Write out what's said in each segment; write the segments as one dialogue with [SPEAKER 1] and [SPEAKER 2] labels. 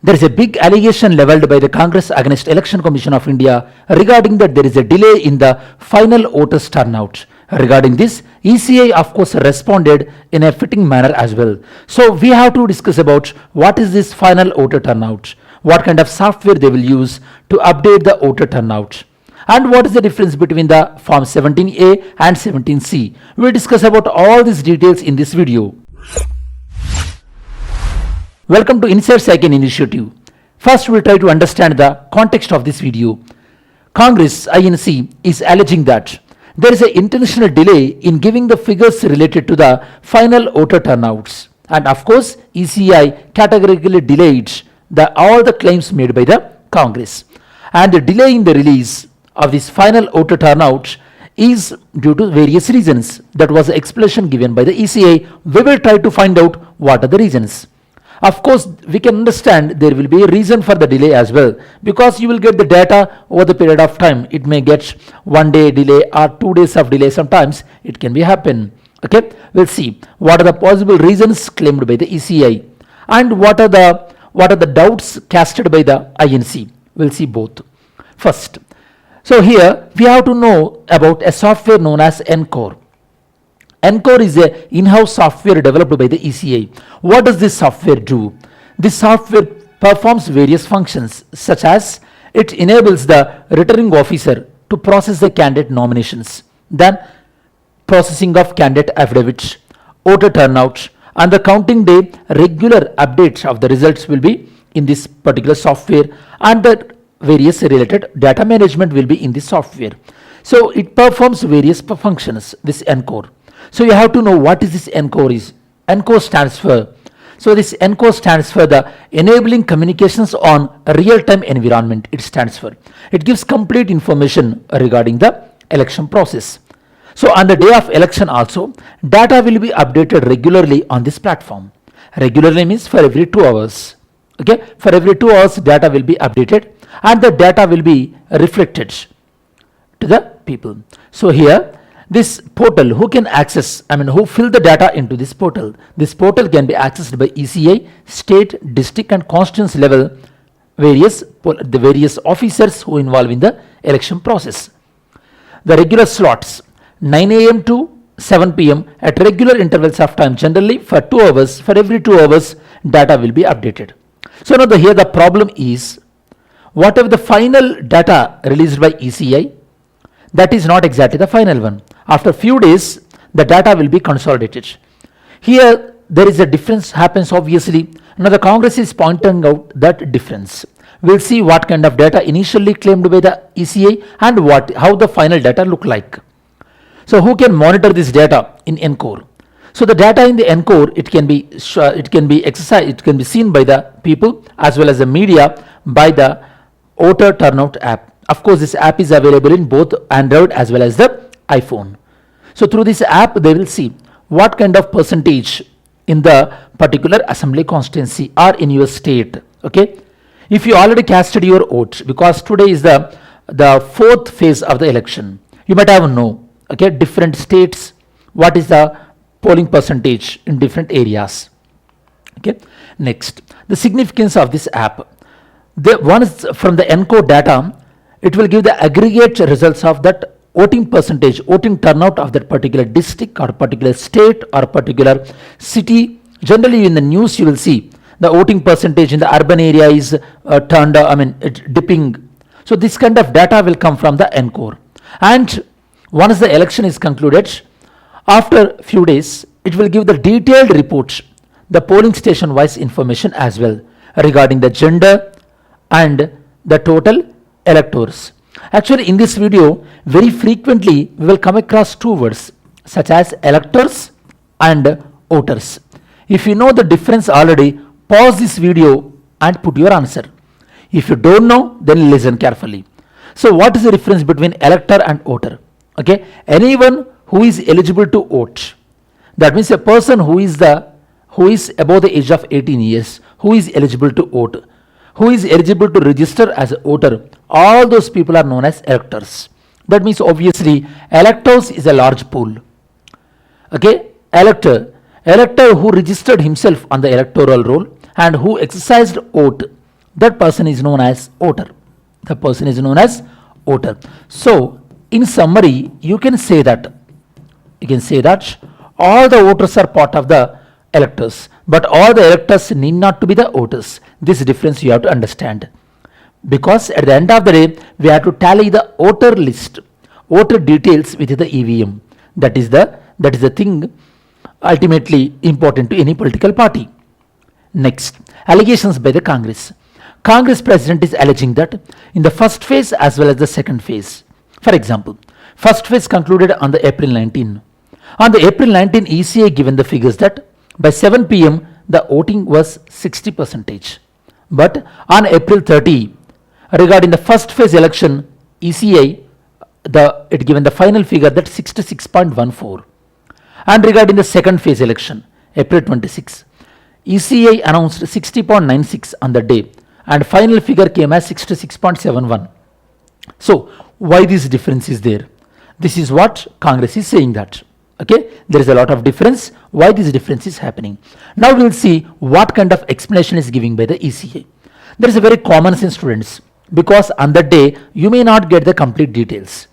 [SPEAKER 1] There is a big allegation leveled by the Congress against Election Commission of India regarding that there is a delay in the final voters turnout. Regarding this, ECI of course responded in a fitting manner as well. So we have to discuss about what is this final voter turnout, what kind of software they will use to update the voter turnout, and what is the difference between the form 17A and 17C. We will discuss about all these details in this video. Welcome to Inside Second Initiative. First, we will try to understand the context of this video. Congress INC is alleging that there is an intentional delay in giving the figures related to the final voter turnouts, and of course ECI categorically delayed all the claims made by the Congress, and the delay in the release of this final voter turnout is due to various reasons. That was the explanation given by the ECI. We will try to find out what are the reasons. Of course, we can understand there will be a reason for the delay as well, because you will get the data over the period of time. It may get 1 day delay or 2 days of delay. Sometimes it can be happen. Okay, we'll see what are the possible reasons claimed by the ECI and what are the doubts casted by the INC. We'll see both. First, so here we have to know about a software known as ENCORE. ENCORE is an in-house software developed by the ECI. What does this software do? This software performs various functions, such as it enables the returning officer to process the candidate nominations, then processing of candidate affidavits, voter turnout, and the counting day regular updates of the results will be in this particular software, and the various related data management will be in this software. So it performs various functions, this ENCORE. So you have to know what is this ENCORE is. ENCORE stands for, so this ENCORE stands for the enabling communications on a real-time environment. It stands for, it gives complete information regarding the election process. So on the day of election also, data will be updated regularly on this platform. Regularly means for every 2 hours. Okay, for every 2 hours data will be updated and the data will be reflected to the people. So here, this portal, who can access, who fill the data into this portal? This portal can be accessed by ECI, state, district and constituency level, the various officers who involve in the election process. The regular slots, 9 a.m. to 7 p.m. at regular intervals of time, generally for 2 hours, for every 2 hours, data will be updated. So now here the problem is, whatever the final data released by ECI, that is not exactly the final one. After few days, the data will be consolidated. Here, there is a difference happens obviously. Now the Congress is pointing out that difference. We'll see what kind of data initially claimed by the ECI and how the final data look like. So who can monitor this data in ENCORE? So the data in the ENCORE, it can be seen by the people as well as the media by the Voter Turnout app. Of course, this app is available in both Android as well as the iPhone. So through this app, they will see what kind of percentage in the particular assembly constituency or in your state. Okay, if you already casted your vote, because today is the 4th phase of the election, you might have know. Okay, different states, what is the polling percentage in different areas. Okay, next, the significance of this app. Once from the ENCORE data, it will give the aggregate results of that voting percentage, voting turnout of that particular district or particular state or particular city. Generally in the news you will see the voting percentage in the urban area is dipping. So this kind of data will come from the ENCORE. And once the election is concluded, after few days, it will give the detailed report, the polling station wise information as well regarding the gender and the total electors. Actually, in this video, very frequently we will come across 2 words such as electors and voters. If you know the difference already, pause this video and put your answer. If you don't know, then listen carefully. So what is the difference between elector and voter? Okay, anyone who is eligible to vote, that means a person who is above the age of 18 years, who is eligible to vote, who is eligible to register as a voter, all those people are known as electors. That means obviously electors is a large pool. Okay, elector who registered himself on the electoral roll and who exercised vote, that person is known as voter. The person is known as voter. So in summary, you can say that all the voters are part of the electors, but all the electors need not to be the voters. This difference you have to understand, because at the end of the day we have to tally the voter list, voter details with the EVM. That is the thing ultimately important to any political party. Next, allegations by the Congress. Congress president is alleging that in the first phase as well as the second phase. For example, first phase concluded on the April 19. On the April 19, ECA given the figures that by 7 p.m. the voting was 60%. But on April 30, regarding the first phase election, ECA it given the final figure that 66.14. And regarding the second phase election, April 26, ECA announced 60.96 on the day, and final figure came as 66.71. So why this difference is there? This is what Congress is saying that. Okay, there is a lot of difference. Why this difference is happening? Now we will see what kind of explanation is given by the ECA. There is a very common sense, students, because on that day you may not get the complete details,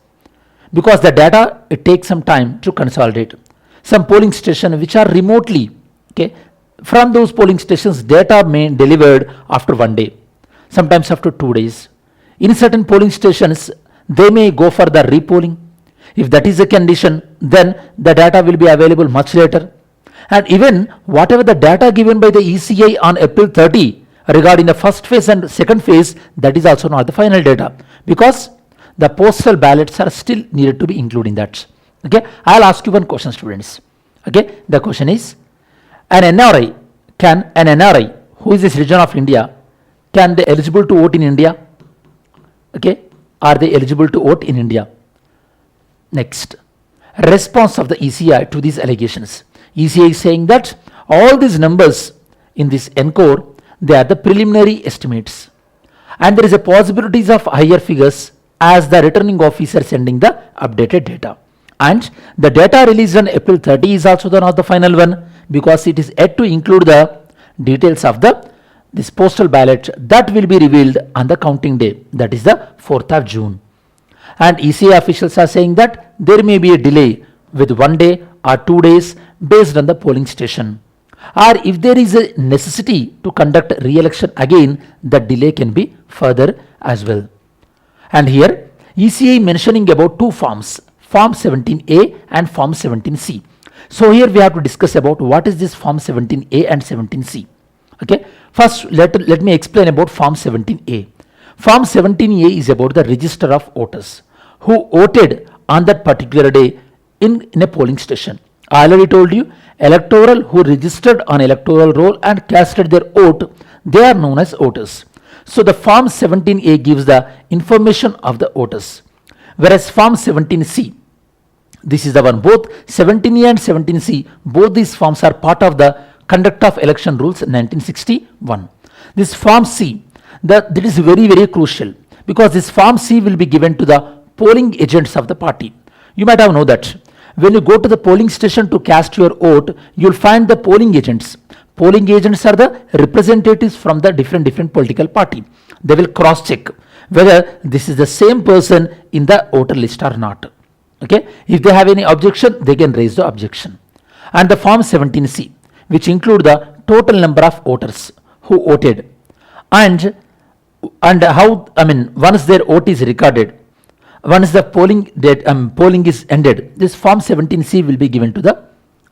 [SPEAKER 1] because the data, it takes some time to consolidate. Some polling stations which are remotely, okay, from those polling stations data may delivered after 1 day, sometimes after 2 days. In certain polling stations they may go for the repolling. If that is the condition, then the data will be available much later. And even whatever the data given by the ECA on April 30 regarding the first phase and second phase, that is also not the final data, because the postal ballots are still needed to be included in that. Okay, I'll ask you one question, students. Okay, the question is, an NRI who is a citizen of India, can they eligible to vote in India? Okay, are they eligible to vote in India? Next, response of the ECI to these allegations. ECI is saying that all these numbers in this ENCORE, they are the preliminary estimates, and there is a possibilities of higher figures as the returning officer sending the updated data. And the data released on April 30 is also not the final one, because it is yet to include the details of this postal ballot that will be revealed on the counting day, that is the 4th of June. And ECA officials are saying that there may be a delay with 1 day or 2 days based on the polling station, or if there is a necessity to conduct re-election again, the delay can be further as well. And here ECA mentioning about two forms, Form 17A and Form 17C. So here we have to discuss about what is this Form 17A and 17C. Okay, first let me explain about Form 17A. Form 17A is about the register of voters who voted on that particular day in a polling station. I already told you, electoral who registered on electoral roll and casted their vote, they are known as voters. So the Form 17A gives the information of the voters, whereas Form 17C, this is the one, both 17A and 17C, both these forms are part of the Conduct of Election Rules 1961. This Form C, that is very, very crucial, because this Form C will be given to the polling agents of the party. You might have known that when you go to the polling station to cast your vote, you will find the polling agents. Polling agents are the representatives from the different political party. They will cross check whether this is the same person in the voter list or not. Okay, if they have any objection, they can raise the objection. And the Form 17C, which include the total number of voters who voted, and how, once their vote is recorded, once the polling is ended, this Form 17C will be given to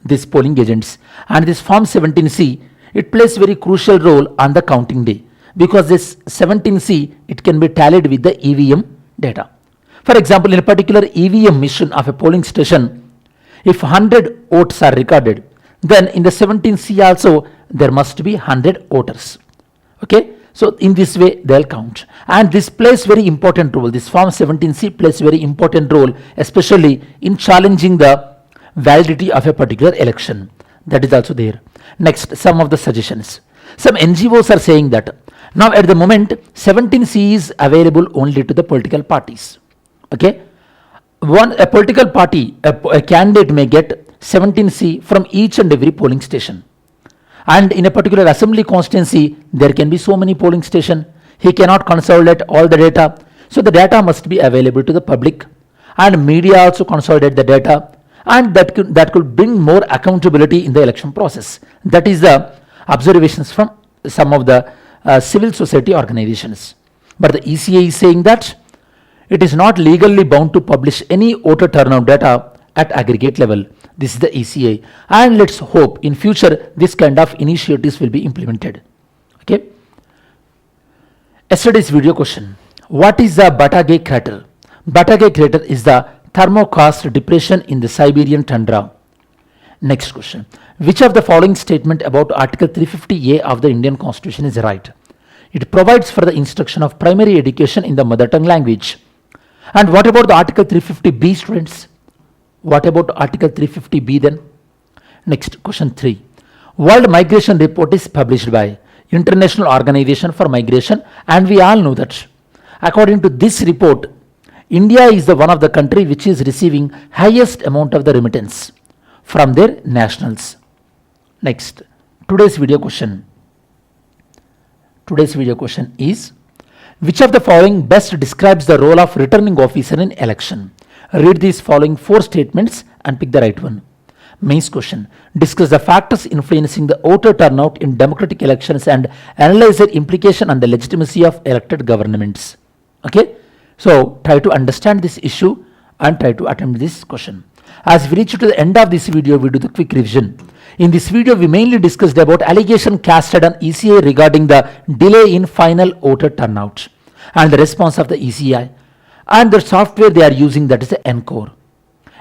[SPEAKER 1] this polling agents. And this Form 17C, it plays very crucial role on the counting day, because this 17C, it can be tallied with the EVM data. For example, in a particular EVM mission of a polling station, if 100 votes are recorded, then in the 17C also there must be 100 voters. Okay, so in this way they'll count, and this plays very important role. This Form 17C plays very important role, especially in challenging the validity of a particular election. That is also there. Next, some of the suggestions. Some NGOs are saying that now at the moment 17C is available only to the political parties. Okay, a political party, a candidate may get 17C from each and every polling station. And in a particular assembly constituency, there can be so many polling stations. He cannot consolidate all the data. So the data must be available to the public, and media also consolidate the data, and that could bring more accountability in the election process. That is the observations from some of the civil society organizations. But the ECA is saying that it is not legally bound to publish any voter turnout data at aggregate level. This is the ECA, and let's hope in future this kind of initiatives will be implemented. Okay. Yesterday's video question: what is the Batagay crater? Batagay crater is the thermokarst depression in the Siberian tundra. Next question: which of the following statement about Article 350A of the Indian Constitution is right? It provides for the instruction of primary education in the mother tongue language. And what about the Article 350B, students? What about Article 350B then? Next, question 3. World Migration Report is published by International Organization for Migration, and we all know that according to this report, India is the one of the country which is receiving highest amount of the remittance from their nationals. Next, today's video question. Today's video question is: which of the following best describes the role of returning officer in election? Read these following 4 statements and pick the right one. Mains question: discuss the factors influencing the voter turnout in democratic elections and analyze their implication on the legitimacy of elected governments. Okay, so try to understand this issue and try to attempt this question. As we reach to the end of this video, we do the quick revision. In this video, we mainly discussed about allegation casted on ECA regarding the delay in final voter turnout and the response of the ECI and the software they are using, that is the ENCORE.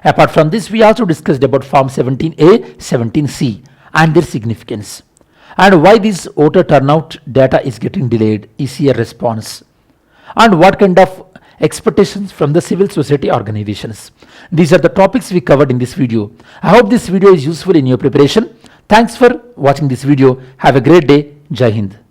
[SPEAKER 1] Apart from this, we also discussed about Form 17A, 17C and their significance, and why this voter turnout data is getting delayed, ECA response, and what kind of expectations from the civil society organizations. These are the topics we covered in this video. I hope this video is useful in your preparation. Thanks for watching this video. Have a great day. Jai Hind.